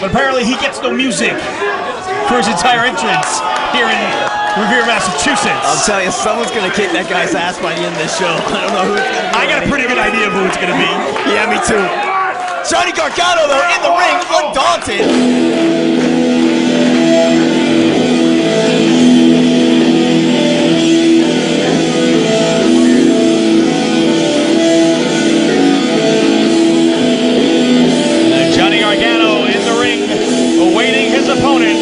but apparently he gets no music for his entire entrance here in Revere, Massachusetts. I'll tell you, someone's going to kick that guy's ass by the end of this show. I don't know who it's going to be. I got a pretty good idea of who it's going to be. Yeah, me too. Johnny Gargano, though, in the ring, undaunted. Johnny Gargano in the ring, awaiting his opponent.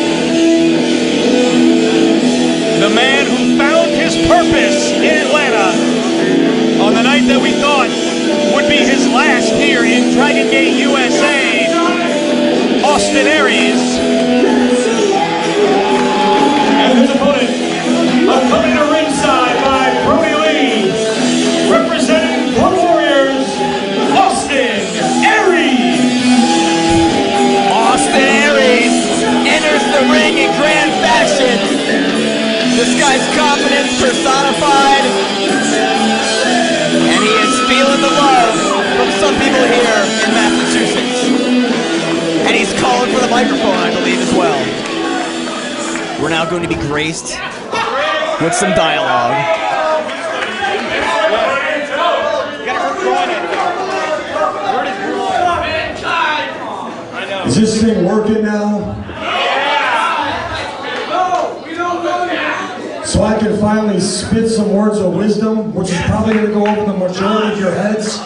The man who found his purpose in Atlanta on the night that we thought would be his last here in DRAGONGATE, USA, Austin Aries. And his opponent, coming to ringside by Brody Lee, representing Blood Warriors, Austin Aries. Austin Aries enters the ring in grand fashion. This guy's confidence personified, and he is feeling the love from some people here in Massachusetts. And he's calling for the microphone, I believe, as well. We're now going to be graced with some dialogue. Is this thing working now? So I can finally spit some words of wisdom, which is probably going to go over the majority of your heads.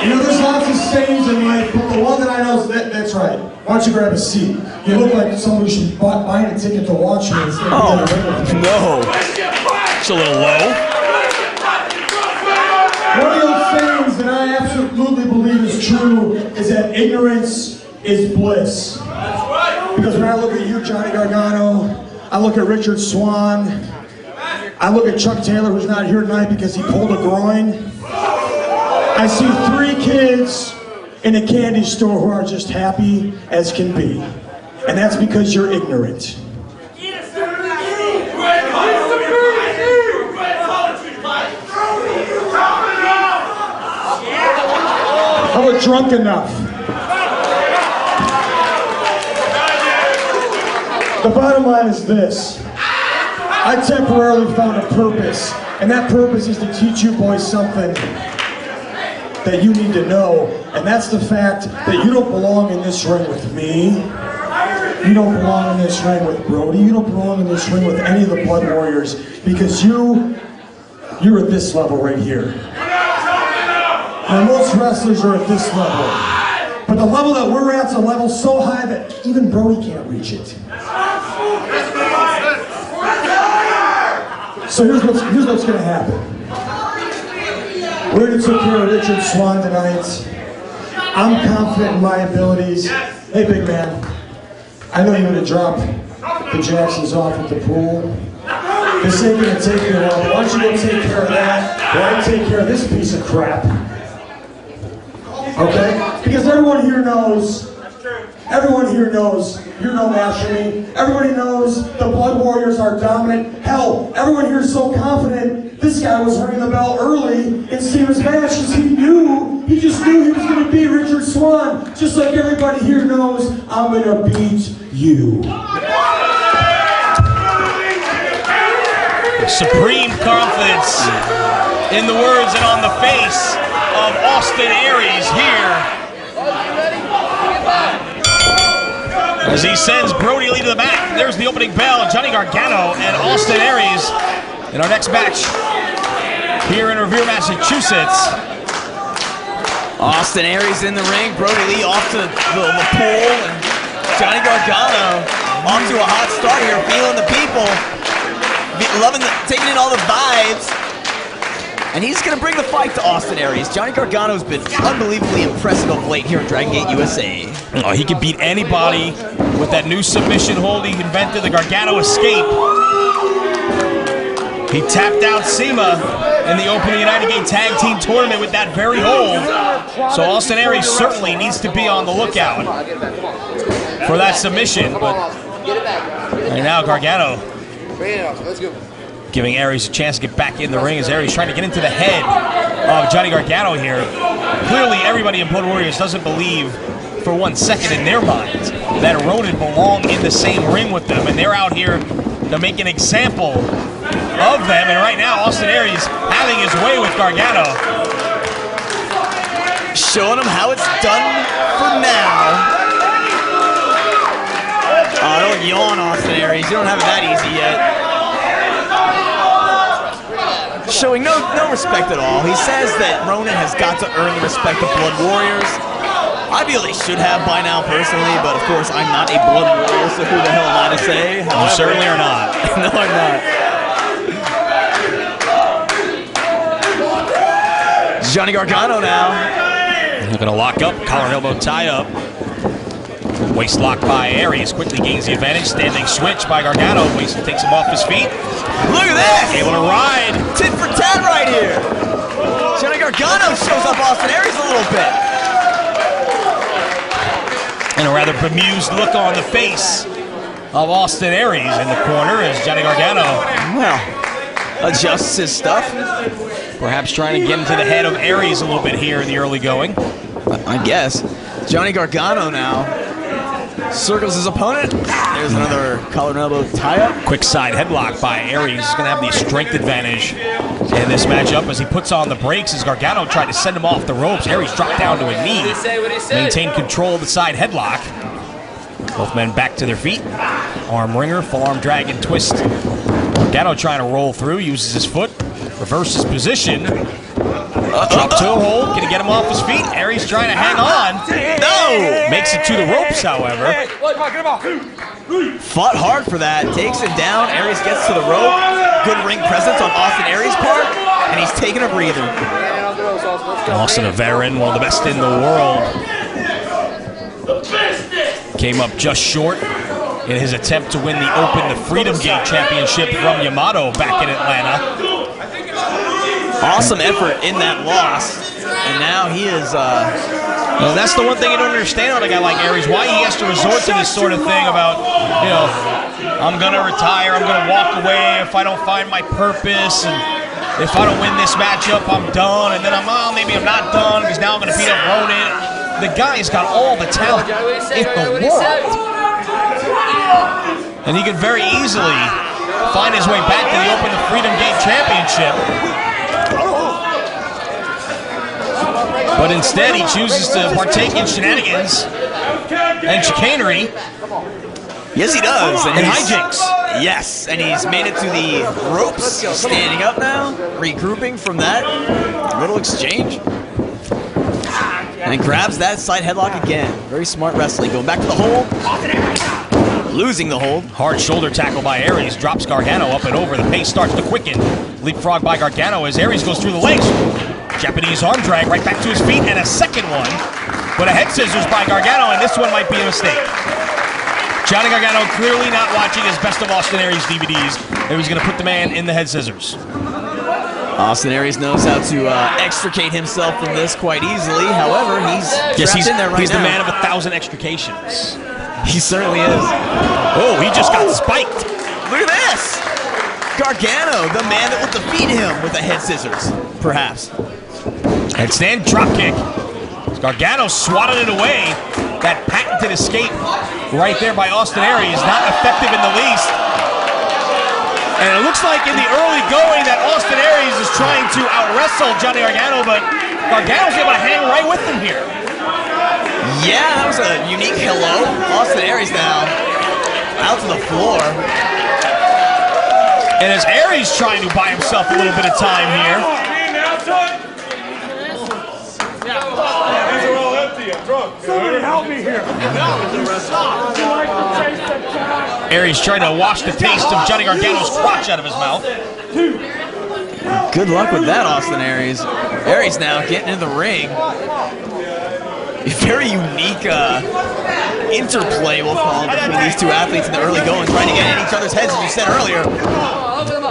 You know, there's lots of sayings in life, but the one that I know is that's right. Why don't you grab a seat? You look like someone who should buy a ticket to watch me instead of being in the ring with me. No. It's a little low. One of those sayings that I absolutely believe is true is that ignorance is bliss. Because when I look at you, Johnny Gargano, I look at Richard Swan, I look at Chuck Taylor, who's not here tonight because he pulled a groin. I see 3 kids in a candy store who are just happy as can be. And that's because you're ignorant. I was drunk enough. The bottom line is this. I temporarily found a purpose, and that purpose is to teach you boys something that you need to know, and that's the fact that you don't belong in this ring with me. You don't belong in this ring with Brody. You don't belong in this ring with any of the Blood Warriors, because you're at this level right here. And most wrestlers are at this level. But the level that we're at is a level so high that even Brody can't reach it. So here's what's going to happen. We're going to take care of Richard Swan tonight. I'm confident in my abilities. Hey, big man, I know you're going to drop the Jacksons off at the pool. This ain't going to take me a while. Why don't you go take care of that while I take care of this piece of crap? Okay? Because everyone here knows you're no match for me. Everybody knows the Blood Warriors are dominant. Hell, everyone here is so confident this guy was ringing the bell early in Steven's match because he just knew he was going to beat Richard Swan. Just like everybody here knows, I'm going to beat you. Supreme confidence in the words and on the face of Austin Aries here, as he sends Brody Lee to the back. There's the opening bell. Johnny Gargano and Austin Aries in our next match here in Revere, Massachusetts. Austin Aries in the ring, Brody Lee off to the pool, and Johnny Gargano off to a hot start here, feeling the people, loving taking in all the vibes. And he's going to bring the fight to Austin Aries. Johnny Gargano's been unbelievably impressive of late here in DRAGONGATE, USA. Oh, he can beat anybody with that new submission hold he invented, the Gargano escape. He tapped out SEMA in the Open United Gate Tag Team Tournament with that very hold. So Austin Aries certainly needs to be on the lookout for that submission. But right now, Gargano giving Aries a chance to get back in the ring as Aries trying to get into the head of Johnny Gargano here. Clearly, everybody in Blood Warriors doesn't believe for 1 second in their minds that Ronin belong in the same ring with them, and they're out here to make an example of them. And right now, Austin Aries having his way with Gargano. Showing him how it's done for now. Oh, don't yawn, Austin Aries. You don't have it that easy yet. Showing no respect at all. He says that Ronin has got to earn the respect of Blood Warriors. I feel they should have by now personally, but of course I'm not a Blood Warrior, so who the hell am I to say? You certainly are not. No, I'm not. Johnny Gargano now. Looking to lock up, collar and elbow tie up. Waist lock by Aries, quickly gains the advantage. Standing switch by Gargano. Waist takes him off his feet. Look at this! Able to ride. Tit for tat right here. Johnny Gargano shows up Austin Aries a little bit. And a rather bemused look on the face of Austin Aries in the corner as Johnny Gargano, well, adjusts his stuff. Perhaps trying to get into the head of Aries a little bit here in the early going. I guess. Johnny Gargano now circles his opponent. There's another collar and elbow tie-up. Quick side headlock by Aries. He's going to have the strength advantage in this matchup as he puts on the brakes as Gargano tried to send him off the ropes. Aries dropped down to a knee. Maintained control of the side headlock. Both men back to their feet. Arm wringer, full arm drag and twist. Gargano trying to roll through, uses his foot, reverses position. Drop toe hold, can he get him off his feet? Aries trying to hang on. No! Makes it to the ropes, however. Fought hard for that, takes him down. Aries gets to the rope. Good ring presence on Austin Aries' part, and he's taking a breather. Austin, a veteran, one of the best in the world. Came up just short in his attempt to win the Freedom Gate Championship from Yamato back in Atlanta. Awesome effort in that loss, and now he is. Well, that's the one thing you don't understand on a guy like Aries, why he has to resort to this sort of thing about, you know, I'm gonna retire, I'm gonna walk away if I don't find my purpose, and if I don't win this matchup, I'm done, and then maybe I'm not done because now I'm gonna beat up Ronin. The guy's got all the talent in the world, and he could very easily find his way back to the Freedom Gate Championship. But instead, he chooses to partake in shenanigans and chicanery. Yes, he does. And hijinks. Yes, and he's made it to the ropes. Standing up now, regrouping from that little exchange. And then grabs that side headlock again. Very smart wrestling. Going back to the hold. Losing the hold. Hard shoulder tackle by Aries. Drops Gargano up and over. The pace starts to quicken. Leapfrog by Gargano as Aries goes through the legs. Japanese arm drag right back to his feet, and a second one. But a head scissors by Gargano, and this one might be a mistake. Johnny Gargano clearly not watching his Best of Austin Aries DVDs. And he's going to put the man in the head scissors. Austin Aries knows how to extricate himself from this quite easily. However, he's trapped in there right now. He's the man of 1,000 extrications. He certainly is. Oh, he just got spiked. Look at this. Gargano, the man that will defeat him with the head scissors, perhaps. Headstand drop kick. Gargano swatted it away. That patented escape right there by Austin Aries, not effective in the least. And it looks like in the early going that Austin Aries is trying to out-wrestle Johnny Gargano, but Gargano's able to hang right with him here. Yeah, that was a unique hello. Austin Aries now out to the floor. And as Aries trying to buy himself a little bit of time here. Somebody help me here. Aries trying to wash the taste of Johnny Gargano's crotch out of his mouth. Good luck with that, Austin Aries. Aries now getting in the ring. A very unique interplay, we'll call it, between these two athletes in the early going, trying to get in each other's heads, as you said earlier.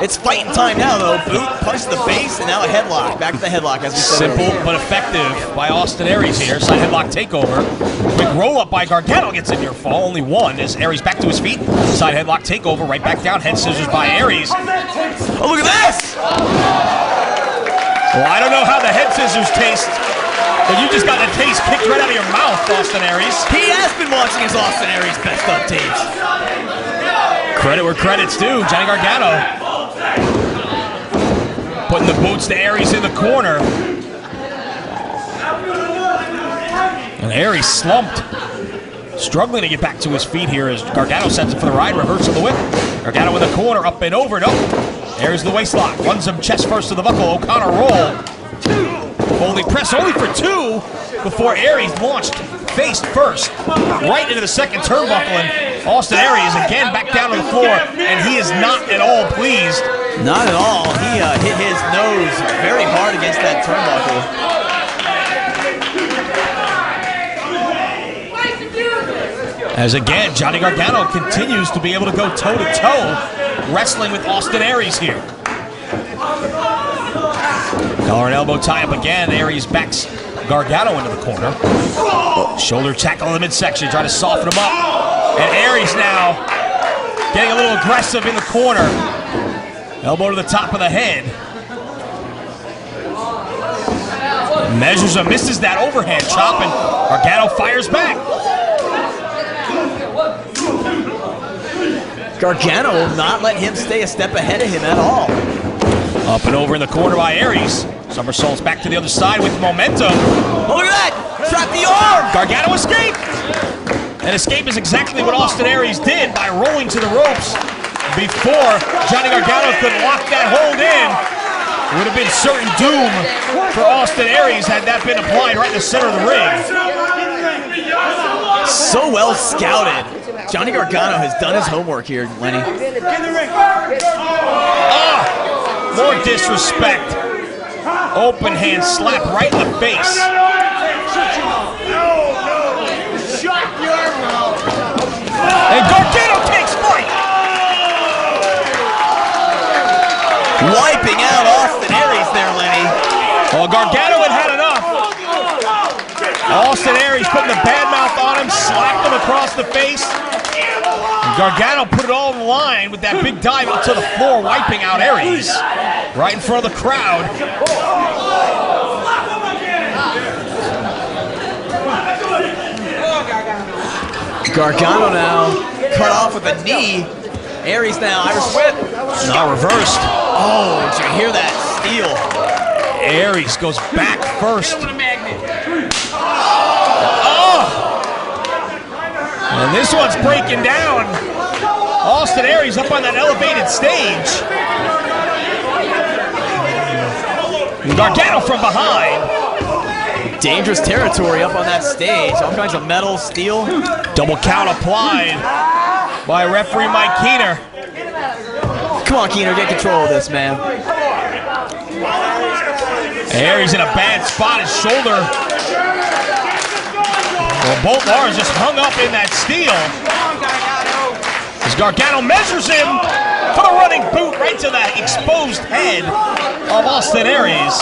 It's fighting time now, though. Boot, punch to the face, and now a headlock. Back to the headlock, as we said. Simple but effective by Austin Aries here. Side headlock takeover. Quick roll-up by Gargano gets a near fall. Only one as Aries back to his feet. Side headlock takeover, right back down. Head scissors by Aries. Oh, look at this! Well, I don't know how the head scissors taste, but you just got the taste kicked right out of your mouth, Austin Aries. He has been watching his Austin Aries best of tapes. Credit where credit's due. Johnny Gargano putting the boots to Aries in the corner. And Aries slumped. Struggling to get back to his feet here as Gargano sets him for the ride. Reversal of the whip. Gargano in the corner, up and over. No. Aries the waist lock. Runs him chest first to the buckle. O'Connor roll. Holding press only for two before Aries launched face first. Right into the second turnbuckle. And Austin Aries again back down to the floor. And he is not at all pleased. Not at all. He hit his nose very hard against that turnbuckle. As again, Johnny Gargano continues to be able to go toe-to-toe, wrestling with Austin Aries here. Collar and elbow tie up again. Aries backs Gargano into the corner. Shoulder tackle in the midsection, trying to soften him up. And Aries now getting a little aggressive in the corner. Elbow to the top of the head. Measures him, misses that overhand chop, and Gargano fires back. Gargano will not let him stay a step ahead of him at all. Up and over in the corner by Aries. Somersaults back to the other side with momentum. Oh, look at that! Trap the arm! Gargano escaped! And escape is exactly what Austin Aries did by rolling to the ropes before Johnny Gargano could lock that hold in. Would have been certain doom for Austin Aries had that been applied right in the center of the ring. So well scouted. Johnny Gargano has done his homework here, Lenny. More disrespect. Open hand slap right in the face. And Gargano takes flight. Wiping out Austin Aries there, Lenny. Well, Gargano had enough. Austin Aries putting the bad mouth on him, slapped him across the face. Gargano put it all on the line with that big dive into the floor, wiping out Aries right in front of the crowd. Gargano now cut off with a knee. Aries now, Irish whip. Not reversed. Oh, did you hear that steel? Aries goes back first. And this one's breaking down. Austin Aries up on that elevated stage. Gargano from behind. Dangerous territory up on that stage. All kinds of metal, steel. Double count applied by referee Mike Keener. Come on, Keener, get control of this, man. Aries in a bad spot, his shoulder. Well, both arms just hung up in that steel. As Gargano measures him for the running boot right to the exposed head of Austin Aries.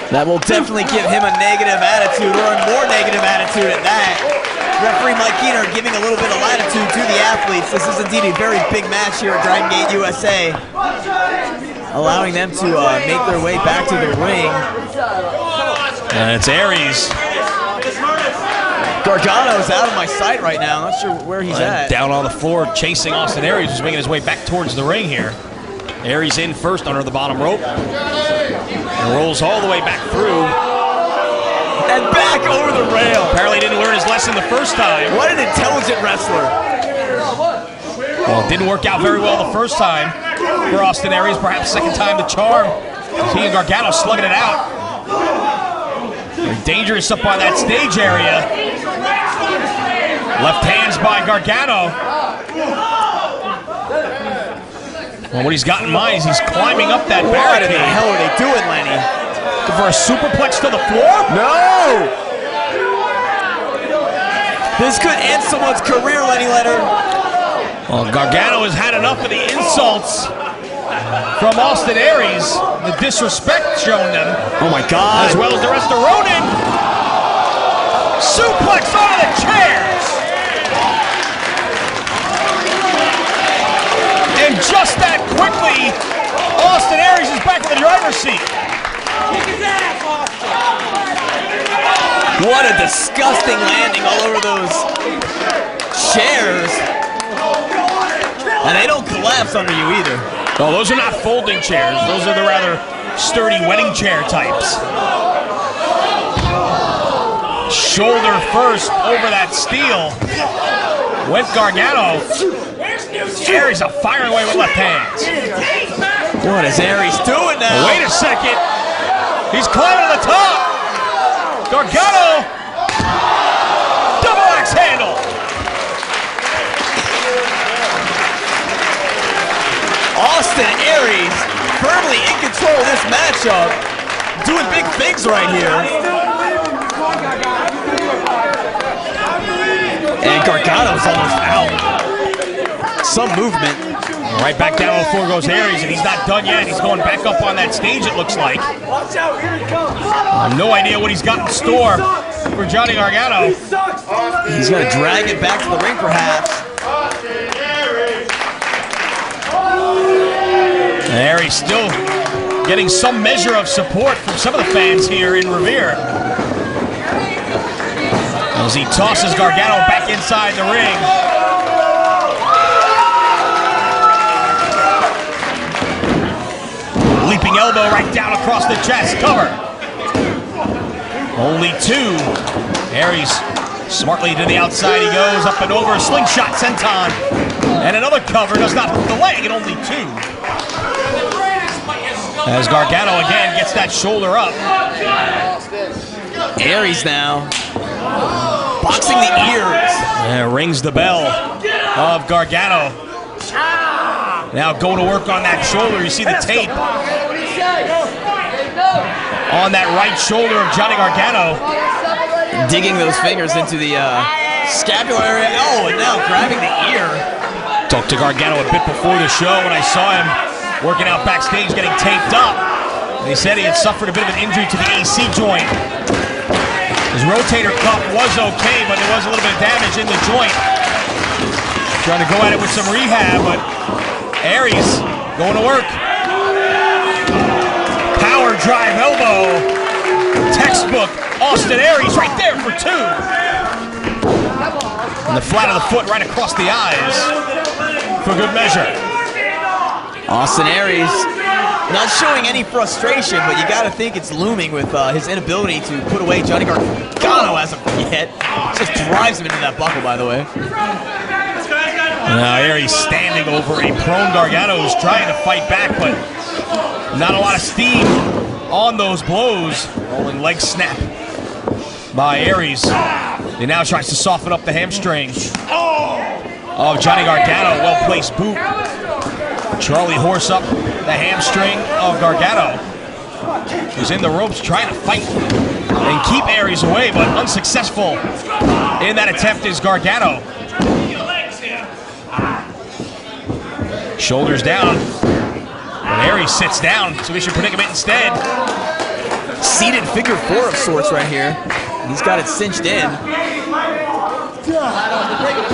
That will definitely give him a negative attitude, or a more negative attitude at that. Referee Mike Keener giving a little bit of latitude to the athletes. This is indeed a very big match here at DRAGONGATE USA. Allowing them to make their way back to the ring. And it's Aries. Gargano's out of my sight right now. I'm not sure where he's at. Down on the floor, chasing Austin Aries, who's making his way back towards the ring here. Aries in first under the bottom rope. And rolls all the way back through. And back over the rail. Apparently didn't learn his lesson the first time. What an intelligent wrestler. Well, it didn't work out very well the first time for Austin Aries. Perhaps second time the charm. He and Gargano slugging it out. Very dangerous up on that stage area. Left hands by Gargano. Well, what he's got in mind is he's climbing up that barricade. What the hell are they doing, Lenny? For a superplex to the floor? No! This could end someone's career, Lenny Leonard. Well, Gargano has had enough of the insults from Austin Aries, the disrespect shown them. Oh my God. As well as the rest of Ronin. Suplex onto the chairs. And just that quickly, Austin Aries is back in the driver's seat. What a disgusting landing all over those chairs. And they don't collapse under you either. No, those are not folding chairs. Those are the rather sturdy wedding chair types. Shoulder first over that steel. Went Gargano. Aries are firing away with left hands. What is Aries doing now? Wait a second. He's climbing to the top. Gargano. Double axe handle. Austin Aries firmly in control of this matchup. Doing big things right here. And Gargano's almost out. Some movement. Right back down on the floor goes Aries, and he's not done yet. He's going back up on that stage, it looks like. Watch out, here he comes. I have no idea what he's got in store for Johnny Gargano. He's going to drag it back to the ring, perhaps. Aries still getting some measure of support from some of the fans here in Revere. As he tosses Gargano back inside the ring. Leaping elbow right down across the chest. Cover. Only two. Aries smartly to the outside. He goes up and over. Slingshot senton. And another cover. Does not hook the leg. And only two. As Gargano again gets that shoulder up. Aries now. Boxing the ears. Yeah, rings the bell of Gargano. Now going to work on that shoulder. You see the tape on that right shoulder of Johnny Gargano. Digging those fingers into the scapular area. Oh, and now grabbing the ear. Talked to Gargano a bit before the show when I saw him working out backstage getting taped up. And he said he had suffered a bit of an injury to the AC joint. His rotator cuff was okay, but there was a little bit of damage in the joint. Trying to go at it with some rehab, but Aries going to work. Power drive elbow. Textbook Austin Aries right there for two. And the flat of the foot right across the eyes for good measure. Austin Aries not showing any frustration, but you got to think it's looming with his inability to put away Johnny Gargano as of yet. Just drives him into that buckle, by the way. Now Aries standing over a prone Gargano who's trying to fight back, but not a lot of steam on those blows. Rolling leg snap by Aries. He now tries to soften up the hamstring of Johnny Gargano. Well-placed boot. Charlie horse up the hamstring of Gargano, who's in the ropes trying to fight and keep Aries away, but unsuccessful in that attempt is Gargano. Shoulders down. And Aries sits down. Submission predicament instead. Seated figure four of sorts right here. He's got it cinched in.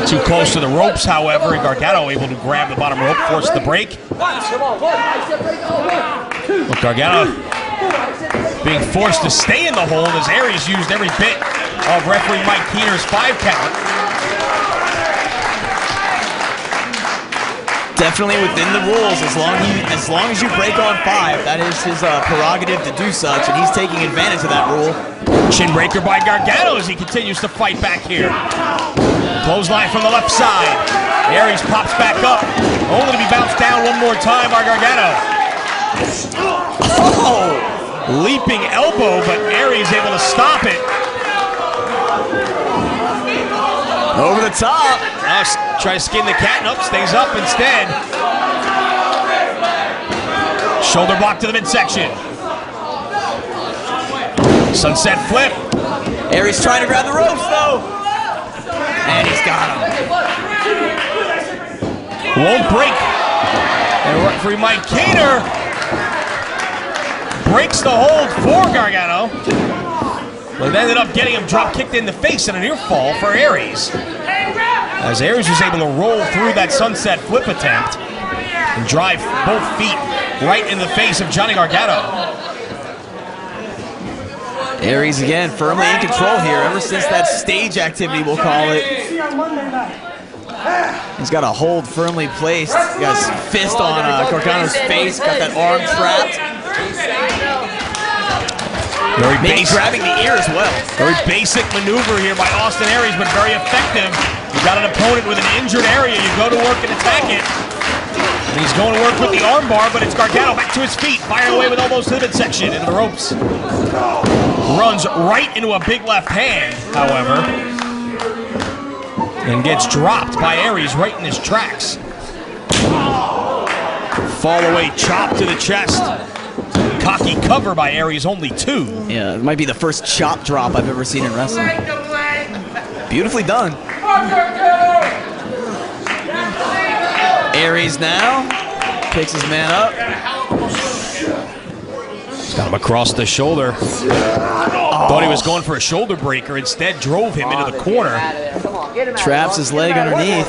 Too close to the ropes, however, and Gargano able to grab the bottom rope, force the break. Look, Gargano being forced to stay in the hold as Aries used every bit of referee Mike Keener's 5 count. Definitely within the rules, as long as you break on 5, that is his prerogative to do such, and he's taking advantage of that rule. Chin breaker by Gargano as he continues to fight back here. Clothesline from the left side. Aries pops back up, only to be bounced down one more time by Gargano. Oh! Leaping elbow, but Aries able to stop it. Over the top. Try to skin the cat, nope, stays up instead. Shoulder block to the midsection. Sunset flip. Aries trying to grab the ropes though. And he's got him. Won't break. And referee Mike Keener breaks the hold for Gargano. But it ended up getting him drop kicked in the face and a near fall for Aries. As Aries was able to roll through that sunset flip attempt and drive both feet right in the face of Johnny Gargano. Aries again firmly in control here ever since that stage activity, we'll call it. He's got a hold firmly placed. He got his fist on Gargano's face, got that arm trapped. Very Maybe basic, grabbing the ear as well. very basic maneuver here by Austin Aries, but very effective. You got an opponent with an injured area, you go to work and attack it. And he's going to work with the arm bar, but it's Gargano back to his feet, firing away with elbows to the midsection into the ropes. Runs right into a big left hand, however, and gets dropped by Aries right in his tracks. Fall away chop to the chest. Cocky cover by Aries, only 2. Yeah, it might be the first chop drop I've ever seen in wrestling. Beautifully done. Aries now picks his man up. Got him across the shoulder. Thought he was going for a shoulder breaker, instead drove him into the corner. Traps his leg underneath.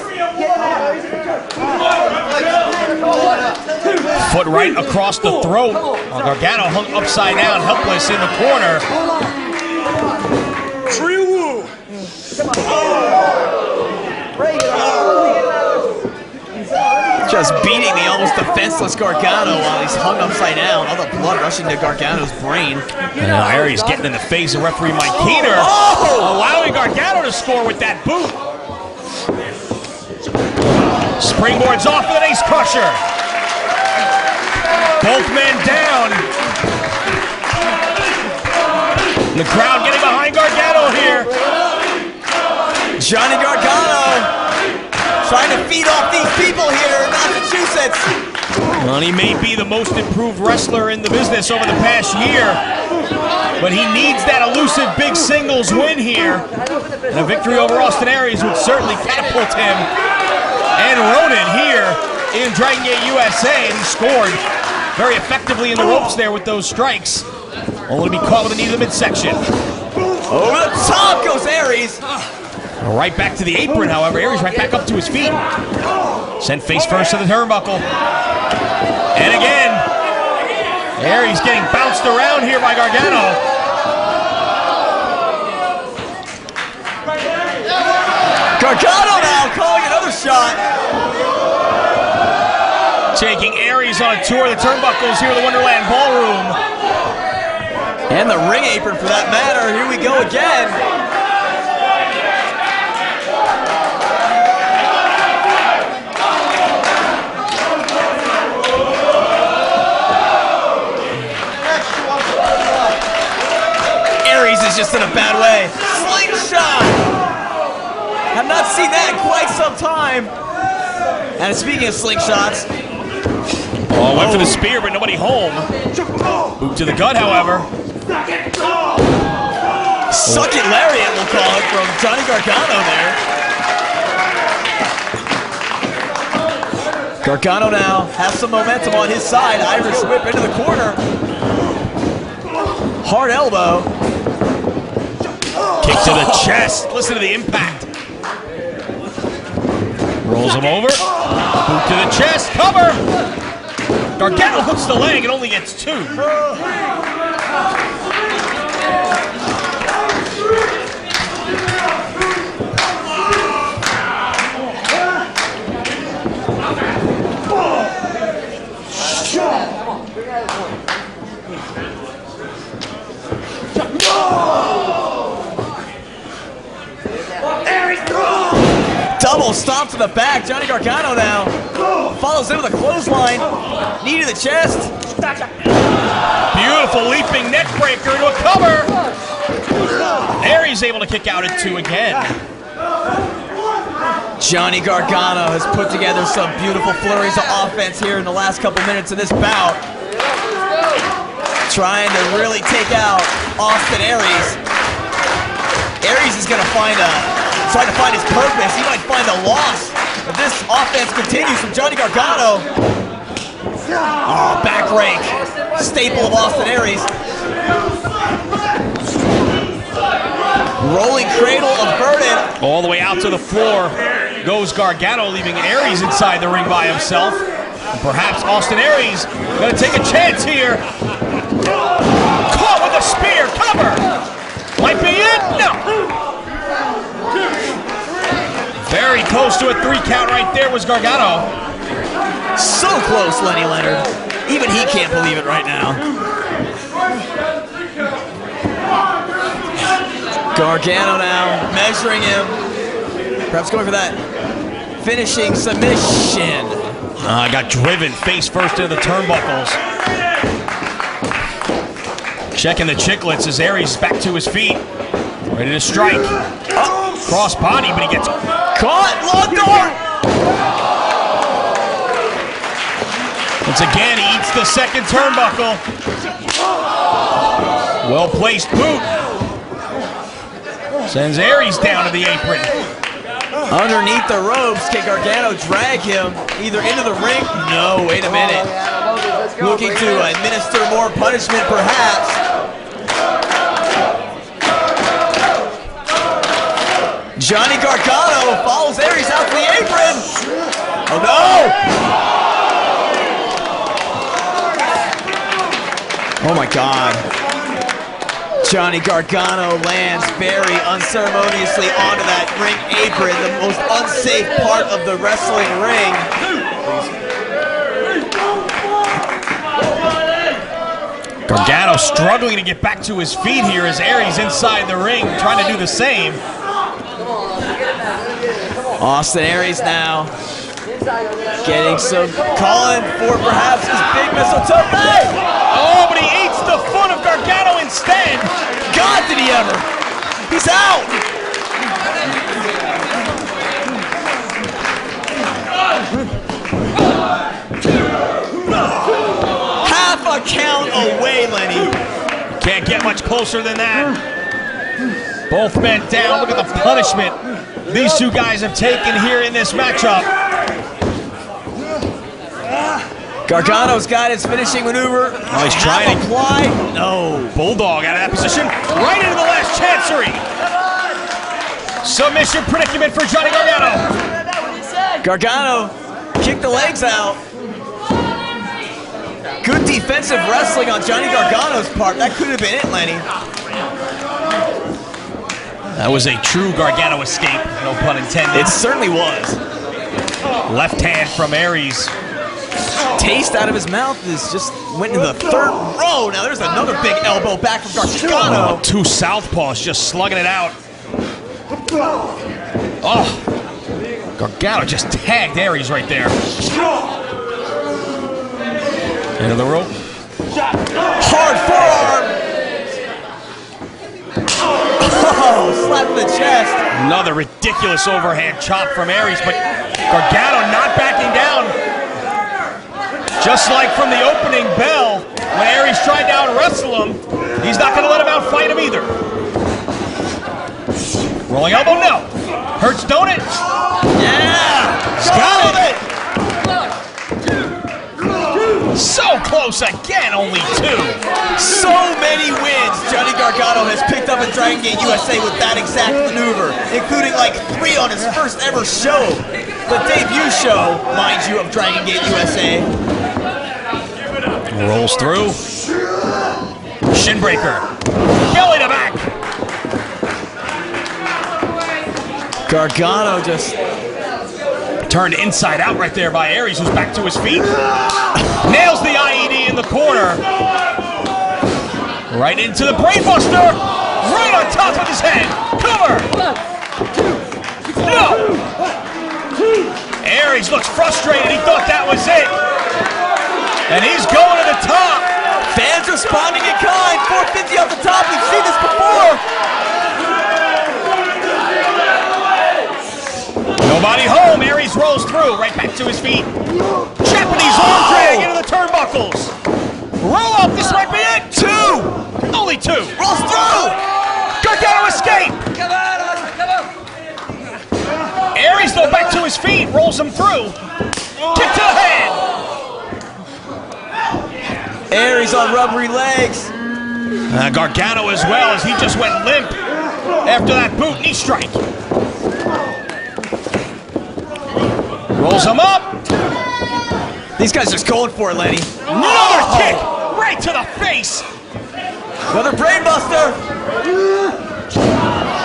Foot right across the throat. Gargano hung upside down, helpless in the corner. Just beating the almost defenseless Gargano while he's hung upside down. All the blood rushing to Gargano's brain. And now Aries getting in the face of referee Mike Keener, allowing Gargano to score with that boot. Springboards off with an ace crusher. Both men down. The crowd getting behind Gargano here. Johnny Gargano trying to feed off these people here in Massachusetts. Well, he may be the most improved wrestler in the business over the past year, but he needs that elusive big singles win here. And a victory over Austin Aries would certainly catapult him and Ronan here in Dragon Gate USA, and he scored very effectively in the ropes there with those strikes. Only to be caught with a knee to the midsection. Over the top goes Aries. Right back to the apron, however. Aries right back up to his feet. Sent face first to the turnbuckle. And again, Aries getting bounced around here by Gargano. Gargano now calling another shot. Taking Aries on a tour of the turnbuckles here at the Wonderland Ballroom. And the ring apron for that matter. Here we go again. Aries is just in a bad way. Slingshot! Have not seen that in quite some time. And speaking of slingshots. Oh, went for the spear, but nobody home. Boot to the gut, however. Suck it lariat, we'll call it, from Johnny Gargano there. Gargano now has some momentum on his side. Irish whip into the corner. Hard elbow. Kick to the chest. Listen to the impact. Rolls him over. Boot to the chest. Cover. Gargano hooks the leg and only gets 2. Double stomp to the back. Johnny Gargano now follows in with a clothesline. Knee to the chest. Beautiful leaping neck breaker into a cover. Aries able to kick out at 2 again. Johnny Gargano has put together some beautiful flurries of offense here in the last couple minutes of this bout. Trying to really take out Austin Aries. Aries is going to find a trying to find his purpose. He might find the loss if this offense continues from Johnny Gargano. Oh, back rake. Staple of Austin Aries. Rolling cradle averted. All the way out to the floor goes Gargano, leaving Aries inside the ring by himself. And perhaps Austin Aries going to take a chance here. Caught with a spear, cover. Might be it, no. Very close to a 3 count right there was Gargano. So close, Lenny Leonard. Even he can't believe it right now. Gargano now measuring him. Perhaps going for that finishing submission. Got driven face first into the turnbuckles. Checking the chicklets as Aries is back to his feet. Ready to strike. Cross body, but he gets caught. Long door. Once again, he eats the second turnbuckle. Well-placed boot. Sends Aries down to the apron. Underneath the ropes, can Gargano drag him either into the ring? No, wait a minute. Looking to administer more punishment, perhaps. Johnny Gargano follows Aries out to the apron. Oh no! Oh my God. Johnny Gargano lands very unceremoniously onto that ring apron, the most unsafe part of the wrestling ring. Gargano struggling to get back to his feet here as Aries inside the ring, trying to do the same. Austin Aries now getting some, calling for perhaps his big mistletoe. Oh, but he eats the foot of Gargano instead. God, did he ever? He's out. Half a count away, Lenny. Can't get much closer than that. Both men down. Look at the punishment these two guys have taken here in this matchup. Gargano's got his finishing maneuver. Oh, he's trying to apply. No. Bulldog out of that position. Right into the last chancery. Submission predicament for Johnny Gargano. Gargano kicked the legs out. Good defensive wrestling on Johnny Gargano's part. That could have been it, Lenny. That was a true Gargano escape, no pun intended. It certainly was. Left hand from Aries. Taste out of his mouth is just went into the third row. Now there's another big elbow back from Gargano. Two southpaws just slugging it out. Oh, Gargano just tagged Aries right there. Into the rope. Hard forearm. Oh, slap in the chest. Another ridiculous overhand chop from Aries, but Gargano not backing down. Just like from the opening bell, when Aries tried to out-wrestle him, he's not going to let him out-fight him either. Rolling elbow, no. Hurts, don't it? Yeah! He's got it! So close again, only 2. So many wins Johnny Gargano has picked up in Dragon Gate USA with that exact maneuver, including like 3 on his first ever show. The debut show, mind you, of Dragon Gate USA. Rolls through. Shinbreaker. Belly to back. Gargano just turned inside out right there by Aries, who's back to his feet. Nails the IED in the corner. Right into the brainbuster. Right on top of his head. Cover. No. Aries looks frustrated. He thought that was it. And he's going to the top. Fans responding in kind. 450 off the top. We've seen this before. Nobody home. Aries rolls through. Right back to his feet. Japanese arm drag into the turnbuckles. Roll up. This might be it. 2. Only 2. Rolls through. Gargano escape. rolls him through. Kick to the head. Aries on rubbery legs. Gargano as well, as he just went limp after that boot knee strike. Rolls him up. These guys are just going for it, Lenny. Another kick right to the face. Another brainbuster.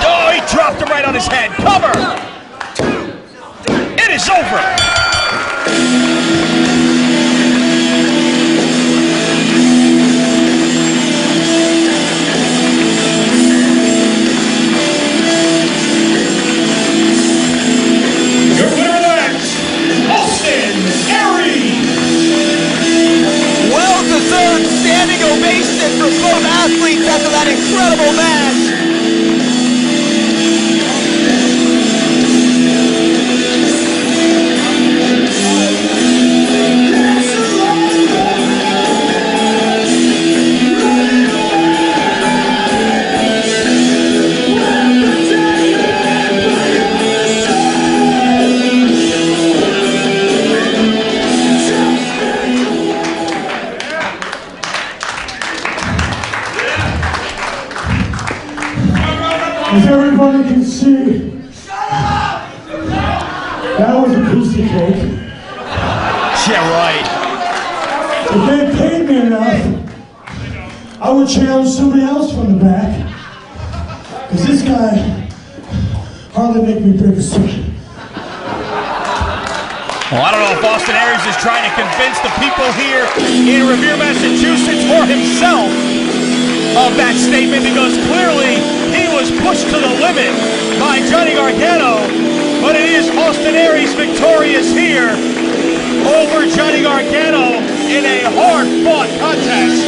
Oh, he dropped him right on his head. Cover. It is over. Well-deserved standing ovation for both athletes after that incredible match. As everybody can see, that was a piece of cake. Yeah, right. If they paid me enough, I would challenge somebody else from the back. Because this guy hardly make me break a sweat. Well, I don't know if Austin Aries is trying to convince the people here in Revere, Massachusetts, or himself of that statement, because clearly he was pushed to the limit by Johnny Gargano, but it is Austin Aries victorious here over Johnny Gargano in a hard-fought contest.